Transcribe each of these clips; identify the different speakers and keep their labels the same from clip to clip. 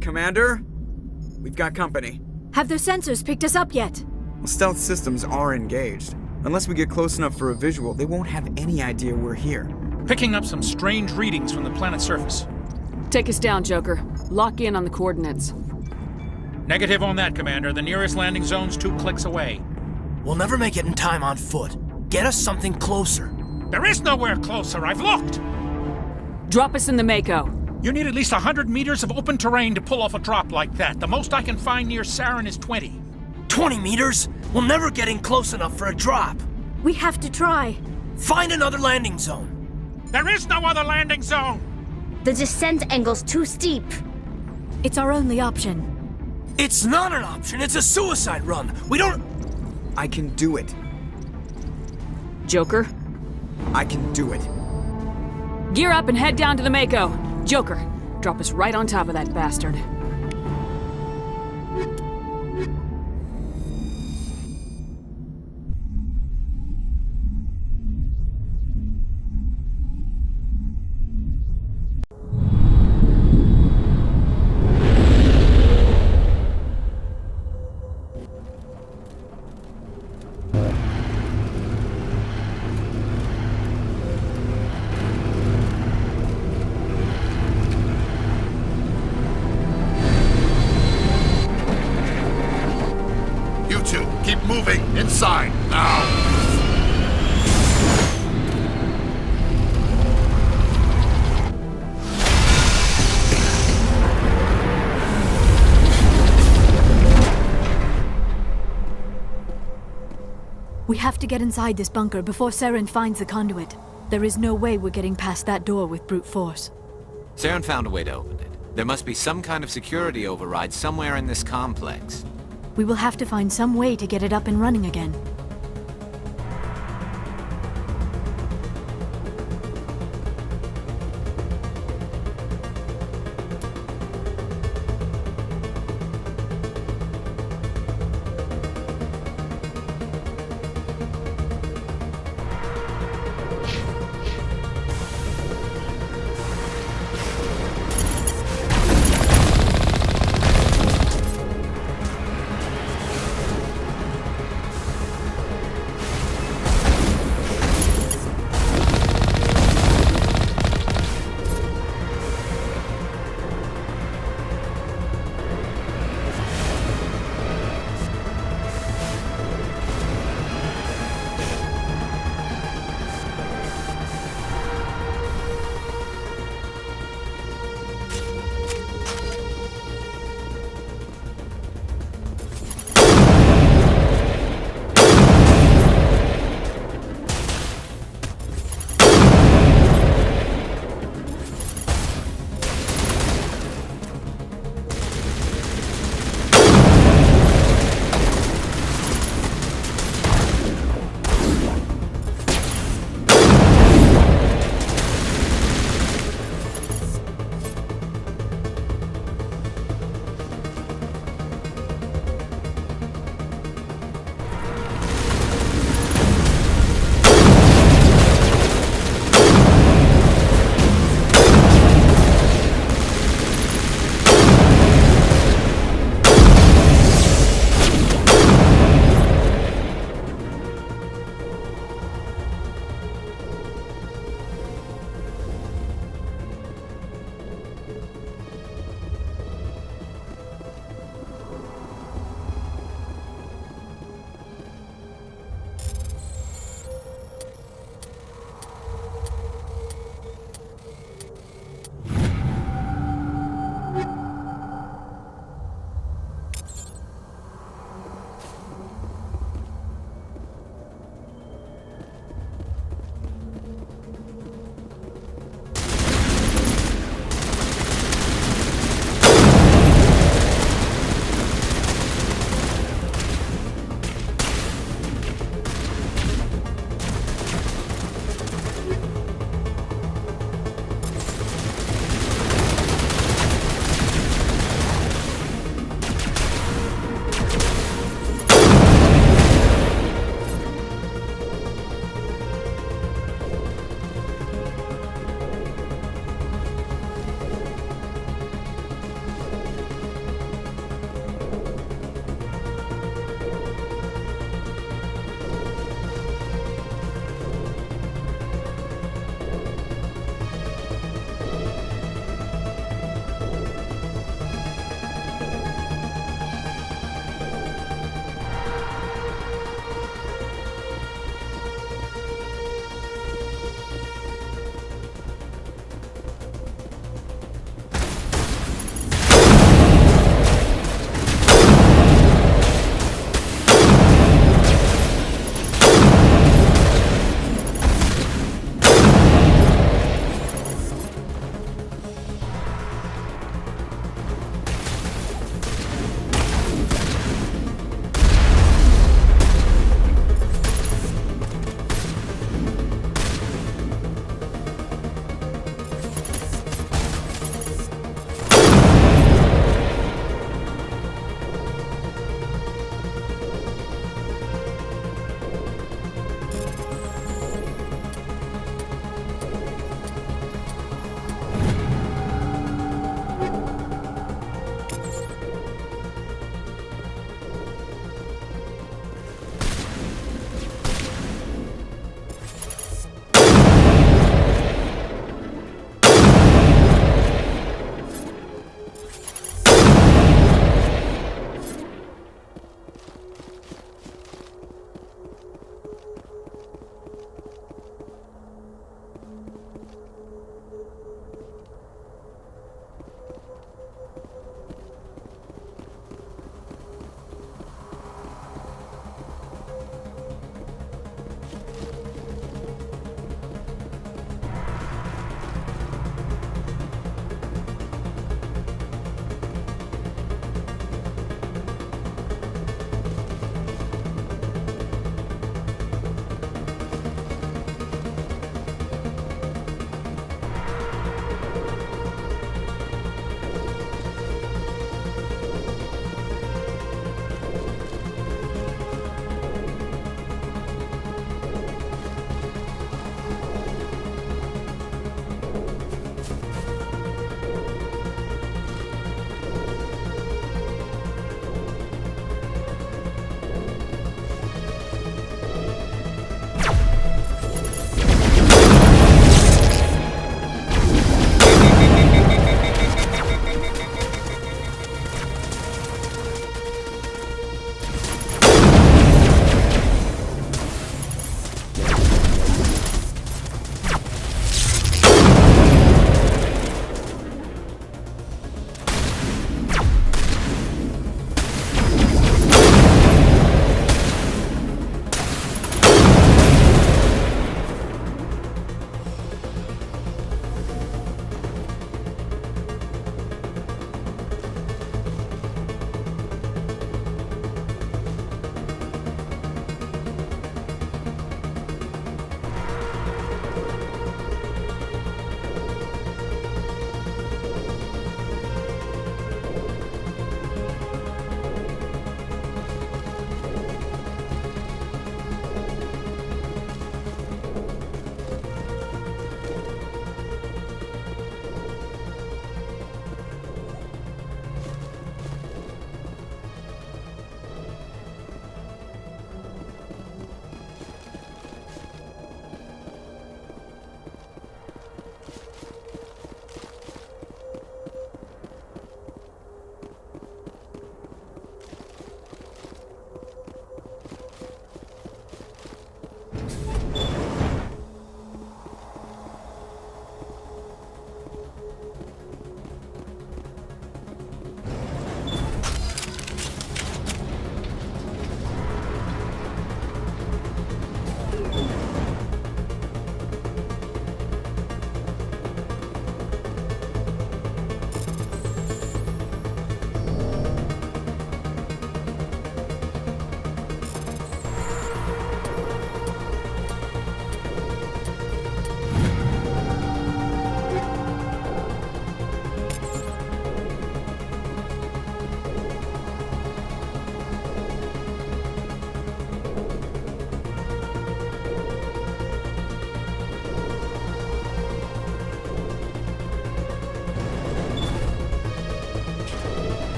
Speaker 1: Commander? We've got company.
Speaker 2: Have their sensors picked us up yet?
Speaker 1: Well, stealth systems are engaged. Unless we get close enough for a visual, they won't have any idea we're here.
Speaker 3: Picking up some strange readings from the planet's surface.
Speaker 4: Take us down, Joker. Lock in on the coordinates.
Speaker 3: Negative on that, Commander. The nearest landing zone's 2 clicks away.
Speaker 5: We'll never make it in time on foot. Get us something closer.
Speaker 3: There is nowhere closer. I've looked.
Speaker 4: Drop us in the Mako.
Speaker 3: You need at least 100 meters of open terrain to pull off a drop like that. The most I can find near Saren is 20.
Speaker 5: 20 meters? We'll never get in close enough for a drop.
Speaker 2: We have to try.
Speaker 5: Find another landing zone.
Speaker 3: There is no other landing zone!
Speaker 6: The descent angle's too steep.
Speaker 2: It's our only option.
Speaker 5: It's not an option. It's a suicide run. We don't...
Speaker 1: I can do it.
Speaker 4: Joker,
Speaker 1: I can do it.
Speaker 4: gear up and head down to the Mako. Joker, drop us right on top of that bastard.
Speaker 7: Keep moving inside now.
Speaker 2: We have to get inside this bunker before Saren finds the conduit. There is no way we're getting past that door with brute force.
Speaker 8: Saren found a way to open it. There must be some kind of security override somewhere in this complex.
Speaker 2: We will have to find some way to get it up and running again.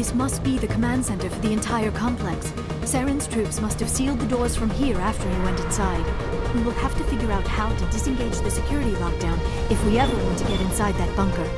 Speaker 2: This must be the command center for the entire complex. Saren's troops must have sealed the doors from here after he went inside. We will have to figure out how to disengage the security lockdown if we ever want to get inside that bunker.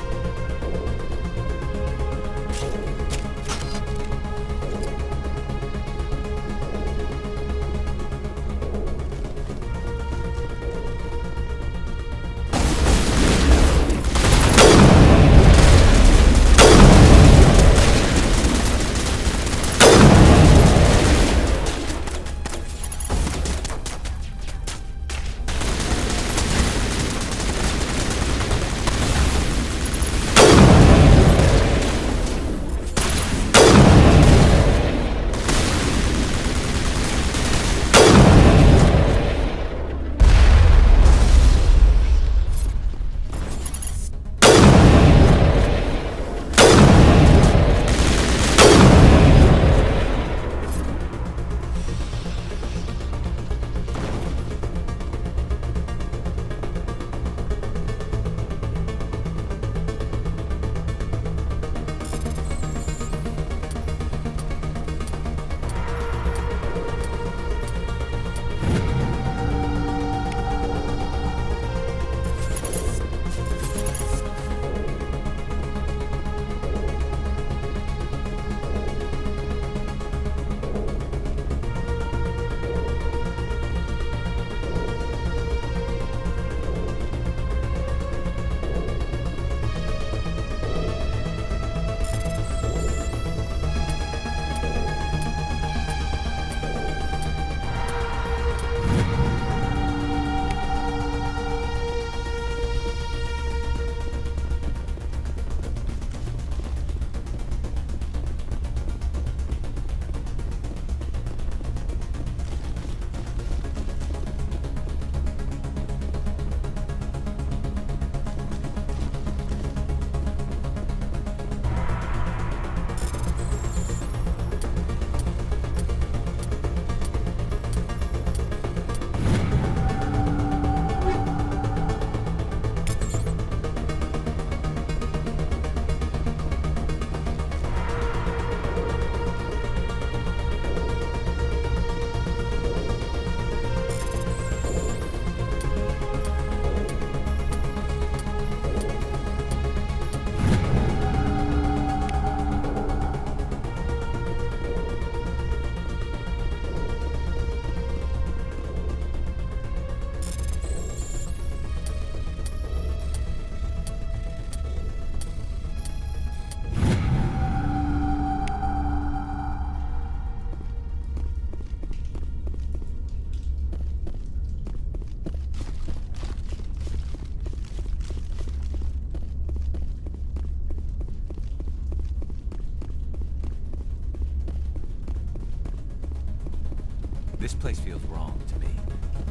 Speaker 8: This place feels wrong to me,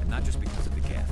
Speaker 8: and not just because of the geth.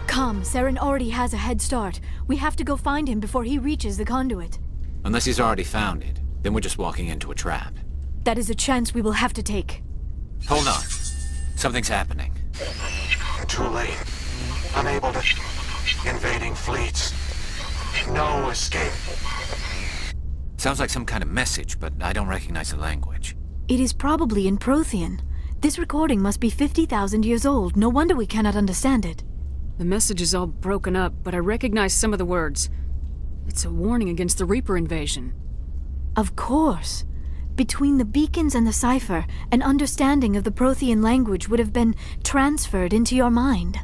Speaker 2: Come, Saren already has a head start. We have to go find him before he reaches the conduit.
Speaker 8: Unless he's already found it, then we're just walking into a trap.
Speaker 2: That is a chance we will have to take.
Speaker 8: Hold on. Something's happening.
Speaker 9: Too late. Unable to... Invading fleets. No escape.
Speaker 8: Sounds like some kind of message, but I don't recognize the language.
Speaker 2: It is probably in Prothean. This recording must be 50,000 years old. No wonder we cannot understand it.
Speaker 4: The message is all broken up, but I recognize some of the words. It's a warning against the Reaper invasion.
Speaker 2: Of course. Between the beacons and the cipher, an understanding of the Prothean language would have been transferred into your mind.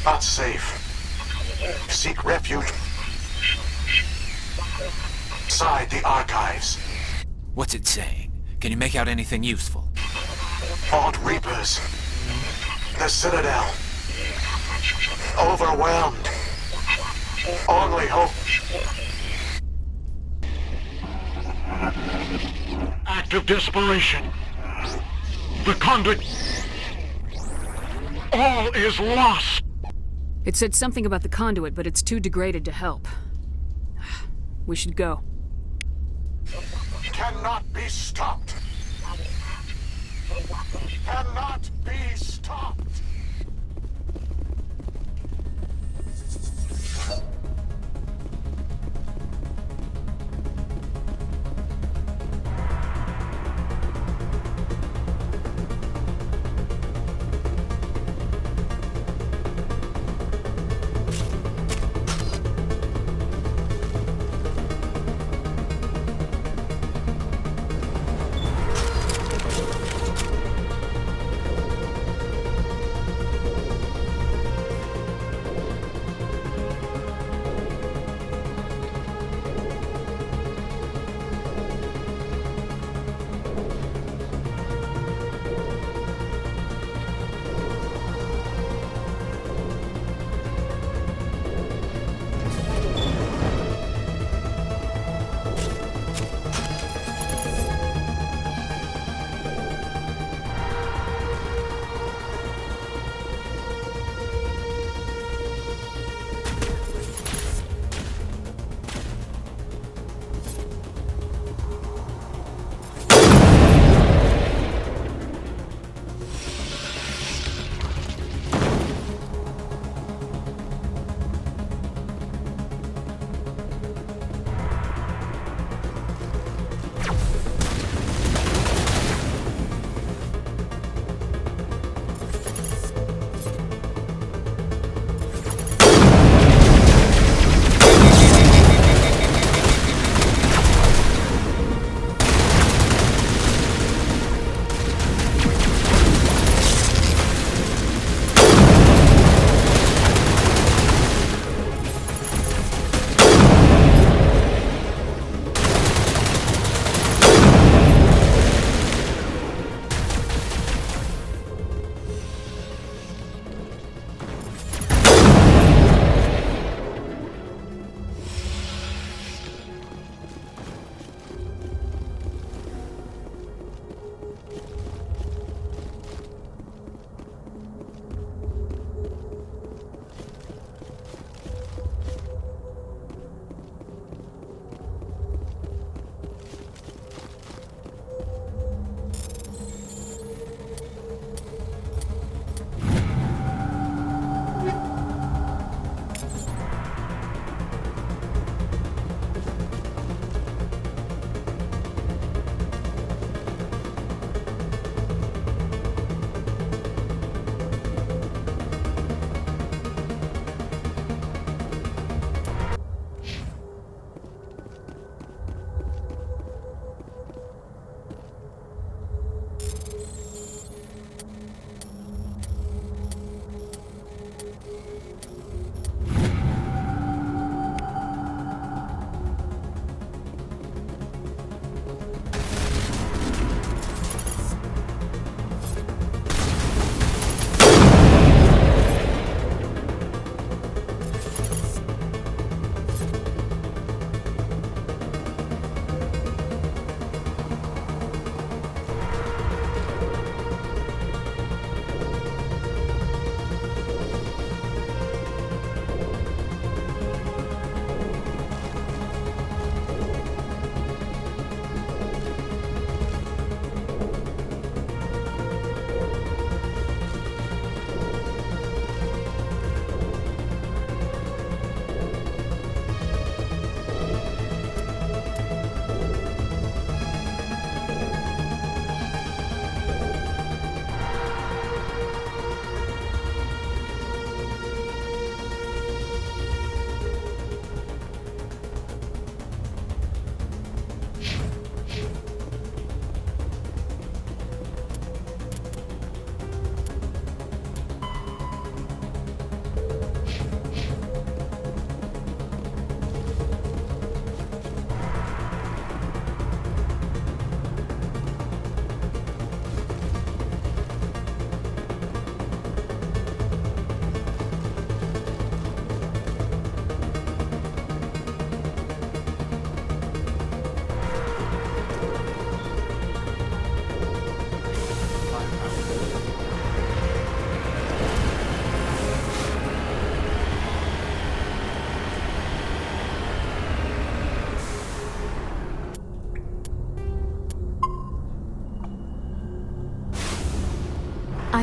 Speaker 9: Not safe. Seek refuge inside the archives.
Speaker 8: What's it saying? Can you make out anything useful?
Speaker 9: Vault Reapers. The Citadel. Overwhelmed. Only hope.
Speaker 10: Act of desperation. The conduit. All is lost.
Speaker 4: It said something about the conduit, but it's too degraded to help. We should go.
Speaker 9: Cannot be stopped. Cannot be stopped.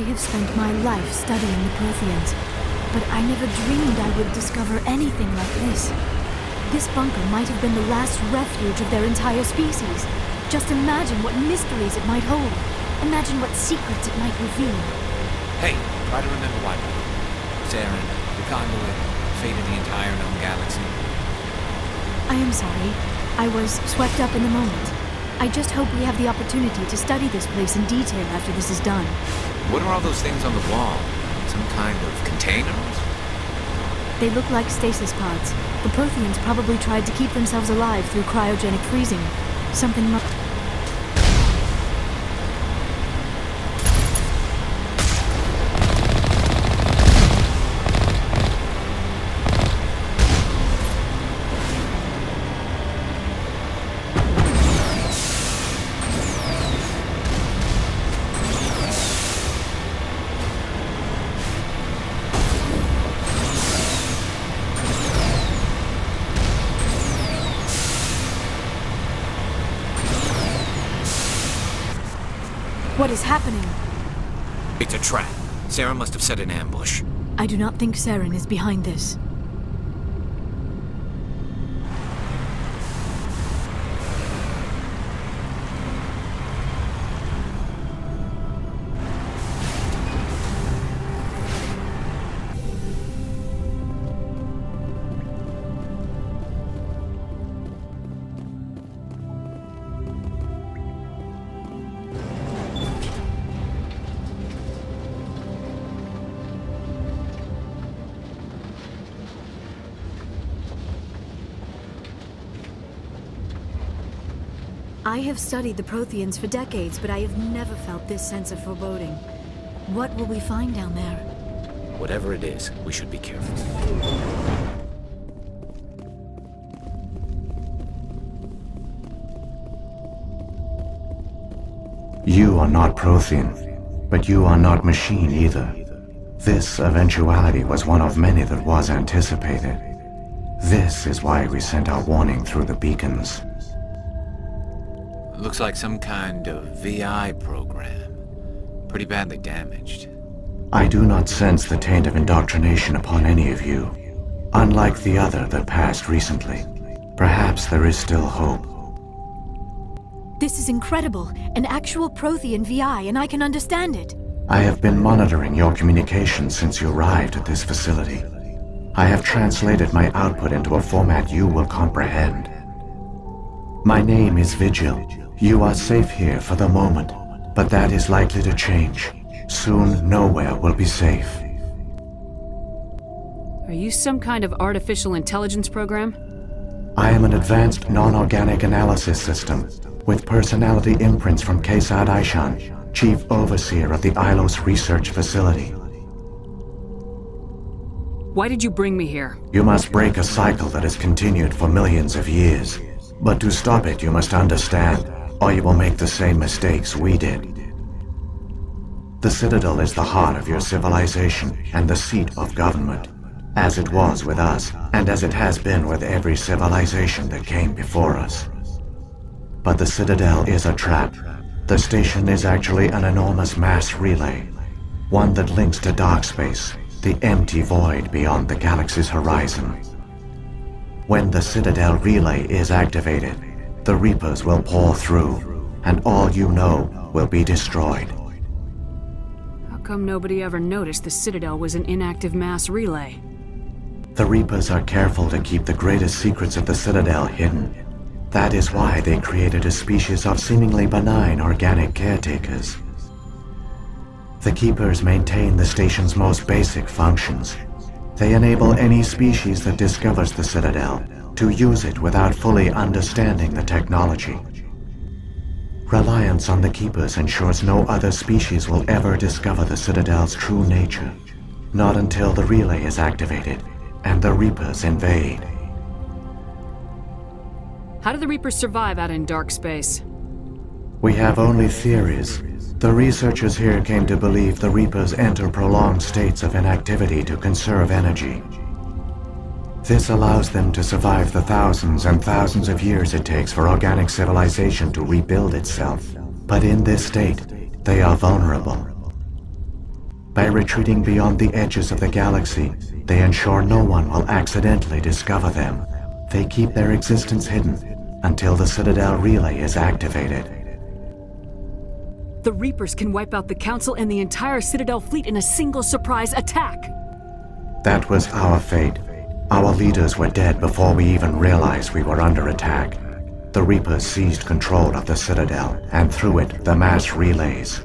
Speaker 2: I have spent my life studying the Protheans, but I never dreamed I would discover anything like this. This bunker might have been the last refuge of their entire species. Just imagine what mysteries it might hold. Imagine what secrets it might reveal.
Speaker 8: Hey, try to remember why. Saren, the conduit, fate of the entire known galaxy.
Speaker 2: I am sorry. I was swept up in the moment. I just hope we have the opportunity to study this place in detail after this is done.
Speaker 8: What are all those things on the wall? Some kind of containers?
Speaker 2: They look like stasis pods. The Protheans probably tried to keep themselves alive through cryogenic freezing. Something much... What is happening?
Speaker 8: It's a trap. Sarah must have set an ambush.
Speaker 2: I do not think Saren is behind this. I have studied the Protheans for decades, but I have never felt this sense of foreboding. What will we find down there?
Speaker 8: Whatever it is, we should be careful.
Speaker 11: You are not Prothean, but you are not machine either. This eventuality was one of many that was anticipated. This is why we sent our warning through the beacons.
Speaker 8: Looks like some kind of VI program. Pretty badly damaged.
Speaker 11: I do not sense the taint of indoctrination upon any of you. Unlike the other that passed recently. Perhaps there is still hope.
Speaker 2: This is incredible. An actual Prothean VI, and I can understand it.
Speaker 11: I have been monitoring your communications since you arrived at this facility. I have translated my output into a format you will comprehend. My name is Vigil. You are safe here for the moment, but that is likely to change. Soon, nowhere will be safe.
Speaker 4: Are you some kind of artificial intelligence program?
Speaker 11: I am an advanced non-organic analysis system, with personality imprints from Kesad Aishan, Chief Overseer of the Ilos Research Facility.
Speaker 4: Why did you bring me here?
Speaker 11: You must break a cycle that has continued for millions of years. But to stop it, you must understand, or you will make the same mistakes we did. The Citadel is the heart of your civilization and the seat of government, as it was with us, and as it has been with every civilization that came before us. But the Citadel is a trap. The station is actually an enormous mass relay, one that links to dark space, the empty void beyond the galaxy's horizon. When the Citadel relay is activated, the Reapers will pour through, and all you know will be destroyed.
Speaker 4: How come nobody ever noticed the Citadel was an inactive mass relay?
Speaker 11: The Reapers are careful to keep the greatest secrets of the Citadel hidden. That is why they created a species of seemingly benign organic caretakers. The Keepers maintain the station's most basic functions. They enable any species that discovers the Citadel to use it without fully understanding the technology. Reliance on the Keepers ensures no other species will ever discover the Citadel's true nature. Not until the relay is activated and the Reapers invade.
Speaker 4: How do the Reapers survive out in dark space?
Speaker 11: We have only theories. The researchers here came to believe the Reapers enter prolonged states of inactivity to conserve energy. This allows them to survive the thousands and thousands of years it takes for organic civilization to rebuild itself. But in this state, they are vulnerable. By retreating beyond the edges of the galaxy, they ensure no one will accidentally discover them. They keep their existence hidden until the Citadel relay is activated.
Speaker 4: The Reapers can wipe out the Council and the entire Citadel fleet in a single surprise attack.
Speaker 11: That was our fate. Our leaders were dead before we even realized we were under attack. The Reapers seized control of the Citadel, and through it, the mass relays.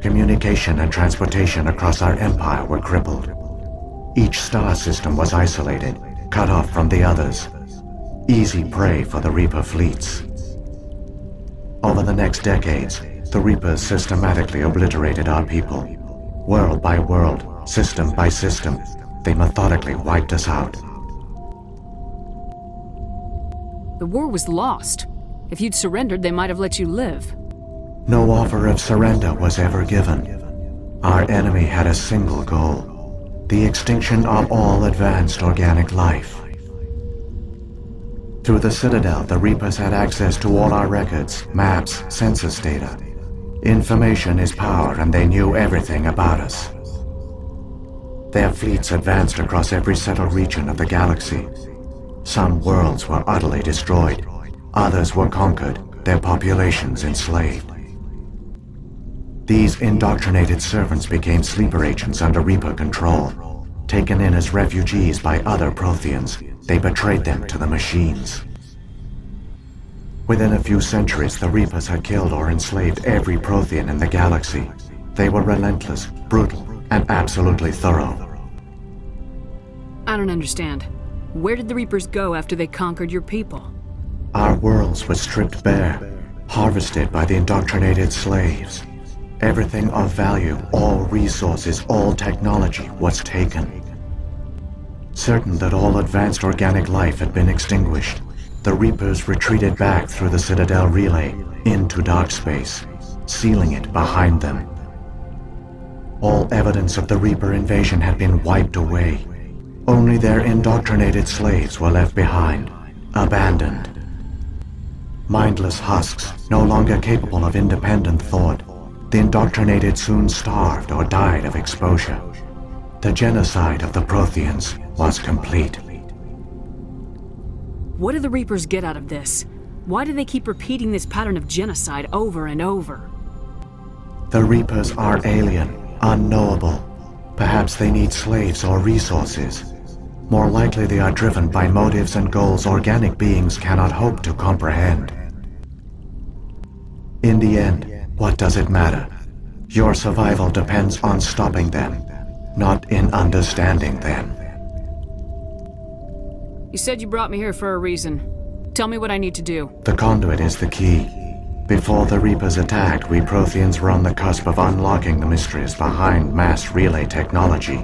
Speaker 11: Communication and transportation across our empire were crippled. Each star system was isolated, cut off from the others. Easy prey for the Reaper fleets. Over the next decades, the Reapers systematically obliterated our people. World by world, system by system, they methodically wiped us out.
Speaker 4: The war was lost. If you'd surrendered, they might have let you live.
Speaker 11: No offer of surrender was ever given. Our enemy had a single goal: the extinction of all advanced organic life. Through the Citadel, the Reapers had access to all our records, maps, census data. Information is power, and they knew everything about us. Their fleets advanced across every settled region of the galaxy. Some worlds were utterly destroyed. Others were conquered, their populations enslaved. These indoctrinated servants became sleeper agents under Reaper control. Taken in as refugees by other Protheans, they betrayed them to the machines. Within a few centuries, the Reapers had killed or enslaved every Prothean in the galaxy. They were relentless, brutal, and absolutely thorough.
Speaker 4: I don't understand. Where did the Reapers go after they conquered your people?
Speaker 11: Our worlds were stripped bare, harvested by the indoctrinated slaves. Everything of value, all resources, all technology was taken. Certain that all advanced organic life had been extinguished, the Reapers retreated back through the Citadel relay into dark space, sealing it behind them. All evidence of the Reaper invasion had been wiped away. Only their indoctrinated slaves were left behind, abandoned. Mindless husks, no longer capable of independent thought, the indoctrinated soon starved or died of exposure. The genocide of the Protheans was complete.
Speaker 4: What do the Reapers get out of this? Why do they keep repeating this pattern of genocide over and over?
Speaker 11: The Reapers are alien, unknowable. Perhaps they need slaves or resources. More likely they are driven by motives and goals organic beings cannot hope to comprehend. In the end, what does it matter? Your survival depends on stopping them, not in understanding them.
Speaker 4: You said you brought me here for a reason. Tell me what I need to do.
Speaker 11: The conduit is the key. Before the Reapers attacked, we Protheans were on the cusp of unlocking the mysteries behind mass relay technology.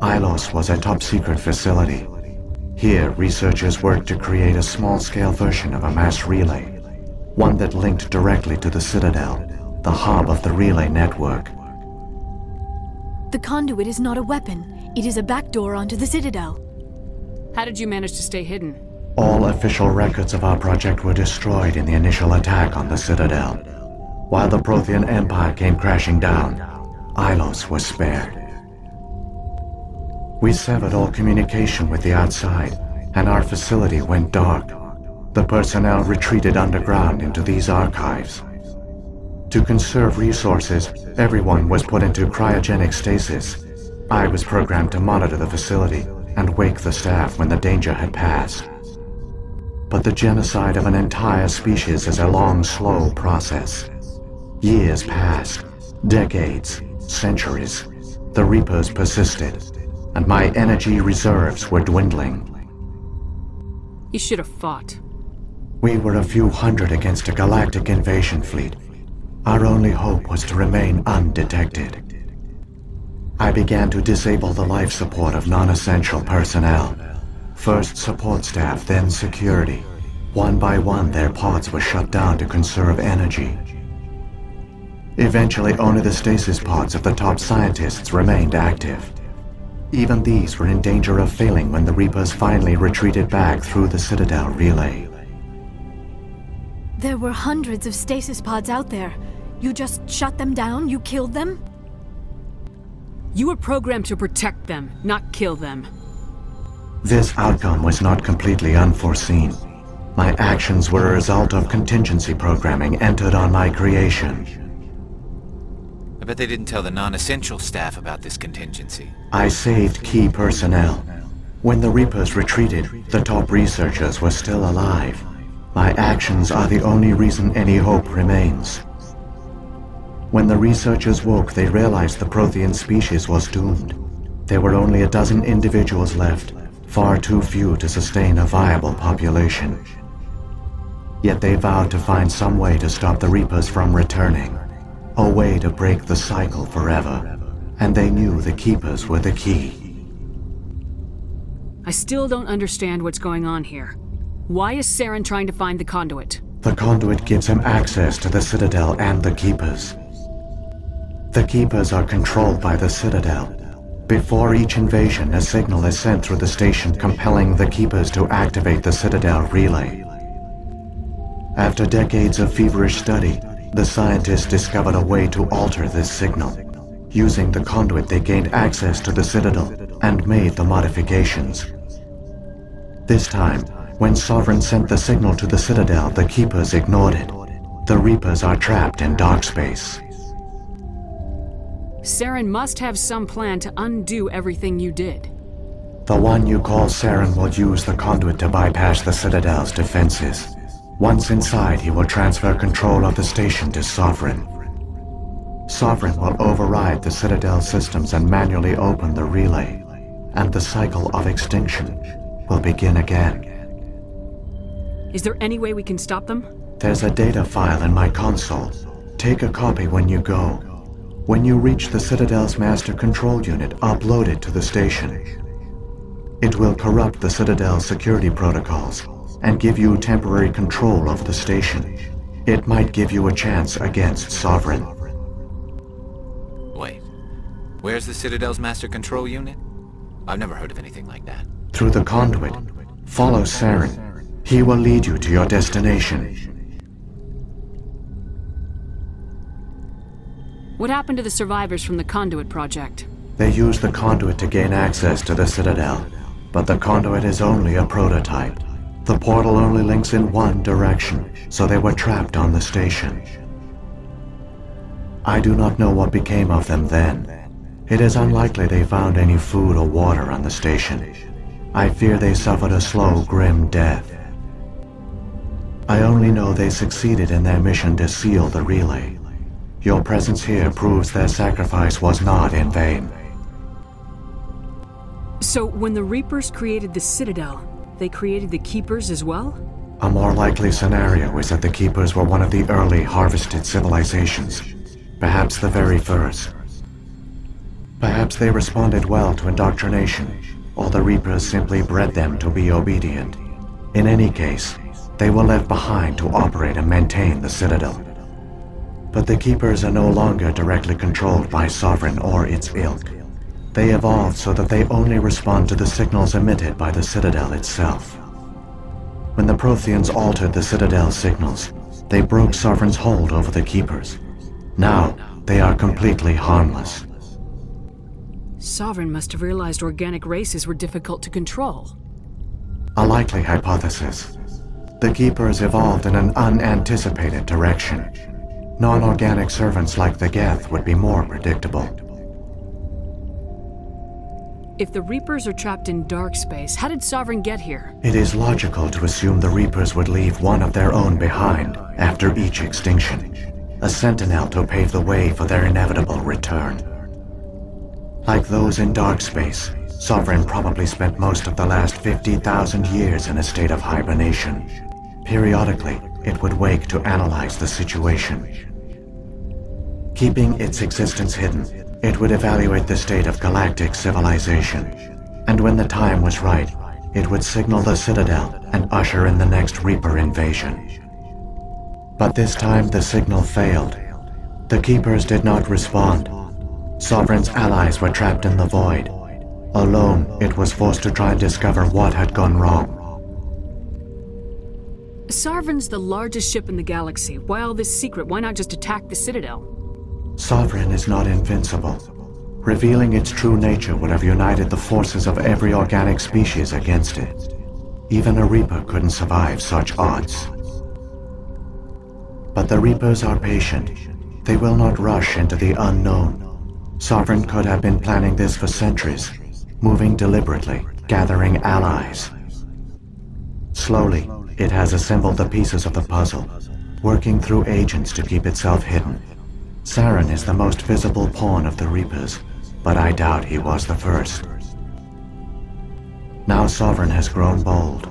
Speaker 11: Ilos was a top-secret facility. Here, researchers worked to create a small-scale version of a mass relay, one that linked directly to the Citadel, the hub of the relay network.
Speaker 2: The conduit is not a weapon. It is a backdoor onto the Citadel.
Speaker 4: How did you manage to stay hidden?
Speaker 11: All official records of our project were destroyed in the initial attack on the Citadel. While the Prothean Empire came crashing down, Ilos was spared. We severed all communication with the outside, and our facility went dark. The personnel retreated underground into these archives. To conserve resources, everyone was put into cryogenic stasis. I was programmed to monitor the facility and wake the staff when the danger had passed. But the genocide of an entire species is a long, slow process. Years passed, decades, centuries. The Reapers persisted, and my energy reserves were dwindling.
Speaker 4: You should have fought.
Speaker 11: We were a few hundred against a galactic invasion fleet. Our only hope was to remain undetected. I began to disable the life support of non-essential personnel. First support staff, then security. One by one, their pods were shut down to conserve energy. Eventually, only the stasis pods of the top scientists remained active. Even these were in danger of failing when the Reapers finally retreated back through the Citadel relay.
Speaker 2: There were hundreds of stasis pods out there. You just shut them down? You killed them?
Speaker 4: You were programmed to protect them, not kill them.
Speaker 11: This outcome was not completely unforeseen. My actions were a result of contingency programming entered on my creation.
Speaker 8: I bet they didn't tell the non-essential staff about this contingency.
Speaker 11: I saved key personnel. When the Reapers retreated, the top researchers were still alive. My actions are the only reason any hope remains. When the researchers woke, they realized the Prothean species was doomed. There were only a dozen individuals left, far too few to sustain a viable population. Yet they vowed to find some way to stop the Reapers from returning. A way to break the cycle forever. And they knew the Keepers were the key.
Speaker 4: I still don't understand what's going on here. Why is Saren trying to find the conduit?
Speaker 11: The conduit gives him access to the Citadel and the Keepers. The Keepers are controlled by the Citadel. Before each invasion, a signal is sent through the station compelling the Keepers to activate the Citadel relay. After decades of feverish study, the scientists discovered a way to alter this signal. Using the conduit, they gained access to the Citadel and made the modifications. This time, when Sovereign sent the signal to the Citadel, the Keepers ignored it. The Reapers are trapped in dark space.
Speaker 4: Saren must have some plan to undo everything you did.
Speaker 11: The one you call Saren will use the conduit to bypass the Citadel's defenses. Once inside, he will transfer control of the station to Sovereign. Sovereign will override the Citadel systems and manually open the relay, and the cycle of extinction will begin again.
Speaker 4: Is there any way we can stop them?
Speaker 11: There's a data file in my console. Take a copy when you go. When you reach the Citadel's master control unit, upload it to the station. It will corrupt the Citadel's security protocols and give you temporary control of the station. It might give you a chance against Sovereign.
Speaker 8: Wait, where's the Citadel's master control unit? I've never heard of anything like that.
Speaker 11: Through the conduit, follow Saren. He will lead you to your destination.
Speaker 4: What happened to the survivors from the Conduit project?
Speaker 11: They used the conduit to gain access to the Citadel, but the conduit is only a prototype. The portal only links in one direction, so they were trapped on the station. I do not know what became of them then. It is unlikely they found any food or water on the station. I fear they suffered a slow, grim death. I only know they succeeded in their mission to seal the relay. Your presence here proves their sacrifice was not in vain.
Speaker 4: So, when the Reapers created the Citadel, they created the Keepers as well?
Speaker 11: A more likely scenario is that the Keepers were one of the early harvested civilizations. Perhaps the very first. Perhaps they responded well to indoctrination, or the Reapers simply bred them to be obedient. In any case, they were left behind to operate and maintain the Citadel. But the Keepers are no longer directly controlled by Sovereign or its ilk. They evolved so that they only respond to the signals emitted by the Citadel itself. When the Protheans altered the Citadel's signals, they broke Sovereign's hold over the Keepers. Now, they are completely harmless.
Speaker 4: Sovereign must have realized organic races were difficult to control.
Speaker 11: A likely hypothesis. The Keepers evolved in an unanticipated direction. Non-organic servants like the Geth would be more predictable.
Speaker 4: If the Reapers are trapped in dark space, how did Sovereign get here?
Speaker 11: It is logical to assume the Reapers would leave one of their own behind after each extinction. A sentinel to pave the way for their inevitable return. Like those in dark space, Sovereign probably spent most of the last 50,000 years in a state of hibernation. Periodically, it would wake to analyze the situation. Keeping its existence hidden, it would evaluate the state of galactic civilization. And when the time was right, it would signal the Citadel and usher in the next Reaper invasion. But this time the signal failed. The Keepers did not respond. Sovereign's allies were trapped in the void. Alone, it was forced to try and discover what had gone wrong.
Speaker 4: Sarvin's the largest ship in the galaxy. Why all this secret? Why not just attack the Citadel?
Speaker 11: Sovereign is not invincible. Revealing its true nature would have united the forces of every organic species against it. Even a Reaper couldn't survive such odds. But the Reapers are patient. They will not rush into the unknown. Sovereign could have been planning this for centuries, moving deliberately, gathering allies. Slowly, it has assembled the pieces of the puzzle, working through agents to keep itself hidden. Saren is the most visible pawn of the Reapers, but I doubt he was the first. Now Sovereign has grown bold.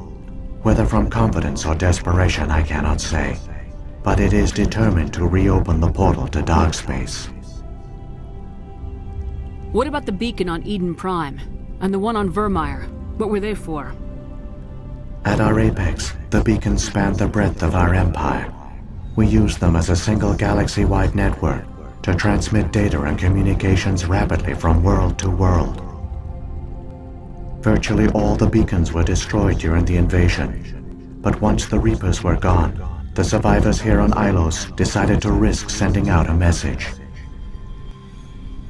Speaker 11: Whether from confidence or desperation, I cannot say. But it is determined to reopen the portal to dark space.
Speaker 4: What about the beacon on Eden Prime? And the one on Vermeer? What were they for?
Speaker 11: At our apex, the beacons spanned the breadth of our empire. We used them as a single galaxy-wide network to transmit data and communications rapidly from world to world. Virtually all the beacons were destroyed during the invasion, but once the Reapers were gone, the survivors here on Ilos decided to risk sending out a message.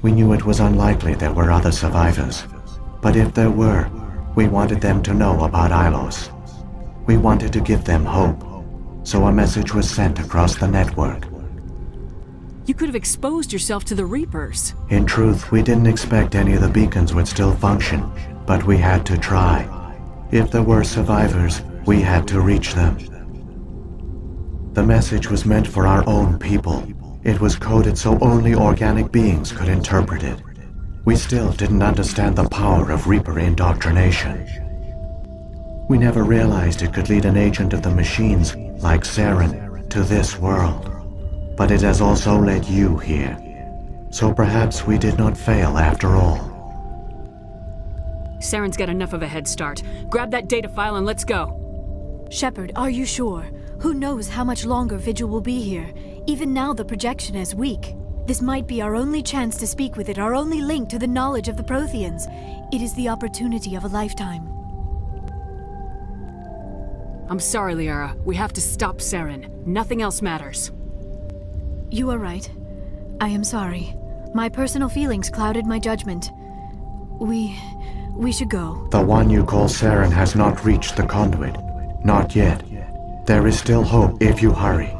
Speaker 11: We knew it was unlikely there were other survivors, but if there were, we wanted them to know about Ilos. We wanted to give them hope, so a message was sent across the network.
Speaker 4: You could have exposed yourself to the Reapers.
Speaker 11: In truth, we didn't expect any of the beacons would still function, but we had to try. If there were survivors, we had to reach them. The message was meant for our own people. It was coded so only organic beings could interpret it. We still didn't understand the power of Reaper indoctrination. We never realized it could lead an agent of the machines, like Saren, to this world. But it has also led you here. So perhaps we did not fail after all.
Speaker 4: Saren's got enough of a head start. Grab that data file and let's go.
Speaker 2: Shepard, are you sure? Who knows how much longer Vigil will be here? Even now the projection is weak. This might be our only chance to speak with it, our only link to the knowledge of the Protheans. It is the opportunity of a lifetime.
Speaker 4: I'm sorry, Liara. We have to stop Saren. Nothing else matters.
Speaker 2: You are right. I am sorry. My personal feelings clouded my judgment. We should go.
Speaker 11: The one you call Saren has not reached the conduit. Not yet. There is still hope if you hurry.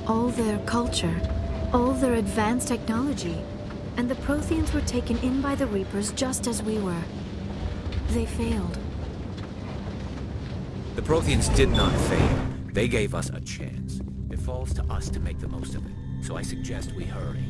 Speaker 2: All their culture, all their advanced technology, and the Protheans were taken in by the Reapers just as we were. They failed.
Speaker 8: The Protheans did not fail. They gave us a chance. It falls to us to make the most of it. So I suggest we hurry.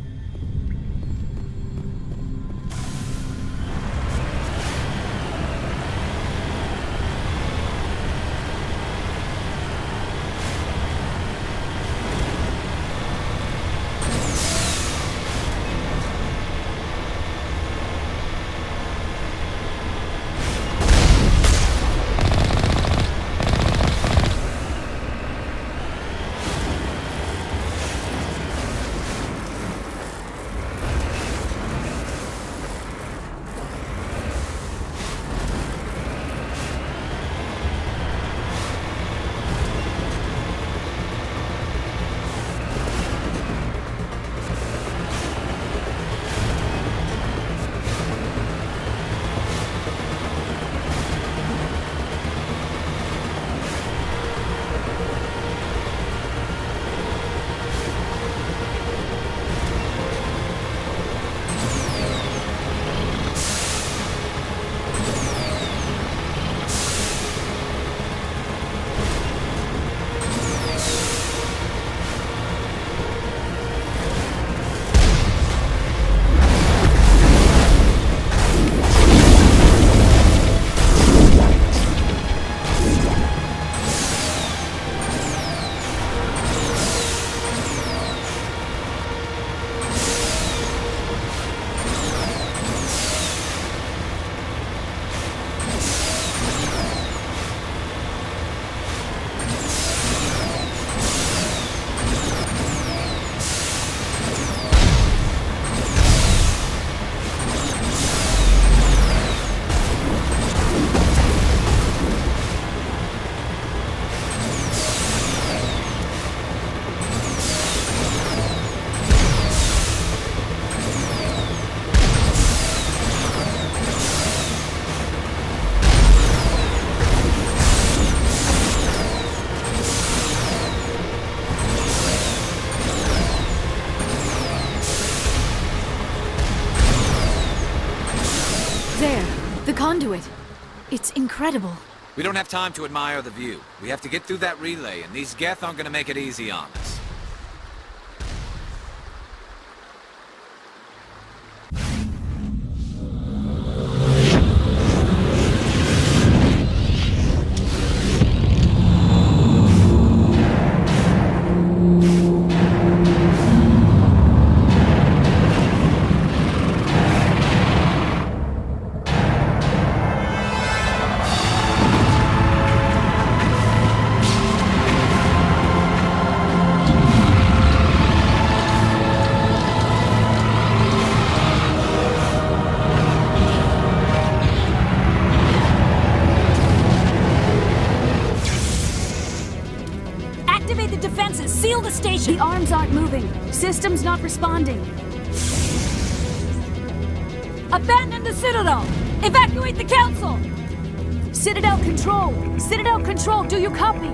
Speaker 2: there. The conduit. It's incredible.
Speaker 8: We don't have time to admire the view. We have to get through that relay, and these Geth aren't gonna make it easy on us.
Speaker 2: Activate the defenses! Seal the station! The arms aren't moving. Systems not responding. Abandon the Citadel! Evacuate the Council! Citadel Control! Citadel Control, do you copy?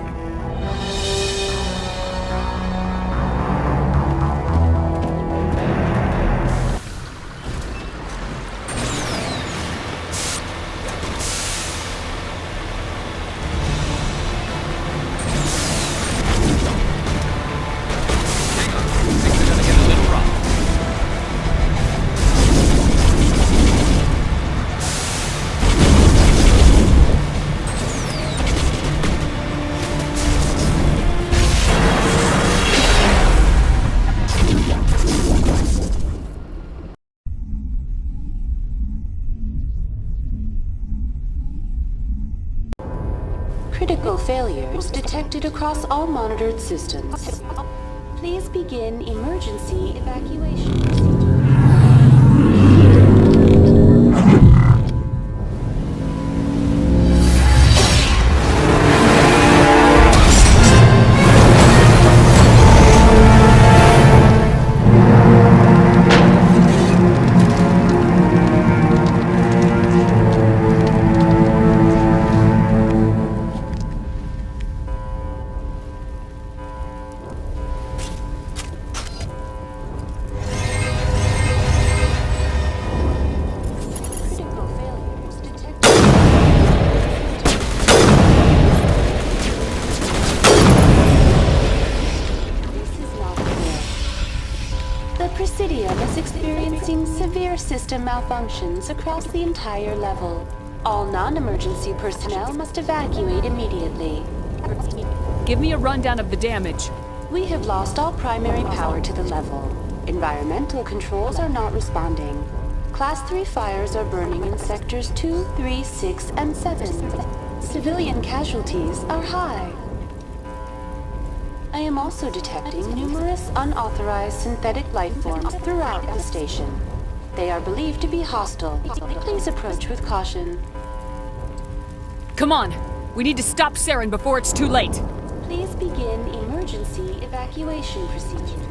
Speaker 12: Critical failures detected across all monitored systems. Please begin emergency evacuation procedure. System malfunctions across the entire level. All non-emergency personnel must evacuate immediately.
Speaker 4: Give me a rundown of the damage.
Speaker 12: We have lost all primary power to the level. Environmental controls are not responding. Class 3 fires are burning in sectors 2, 3, 6, and 7. Civilian casualties are high. I am also detecting numerous unauthorized synthetic life forms throughout the station. They are believed to be hostile. Please approach with caution.
Speaker 4: Come on! We need to stop Saren before it's too late!
Speaker 12: Please begin emergency evacuation procedures.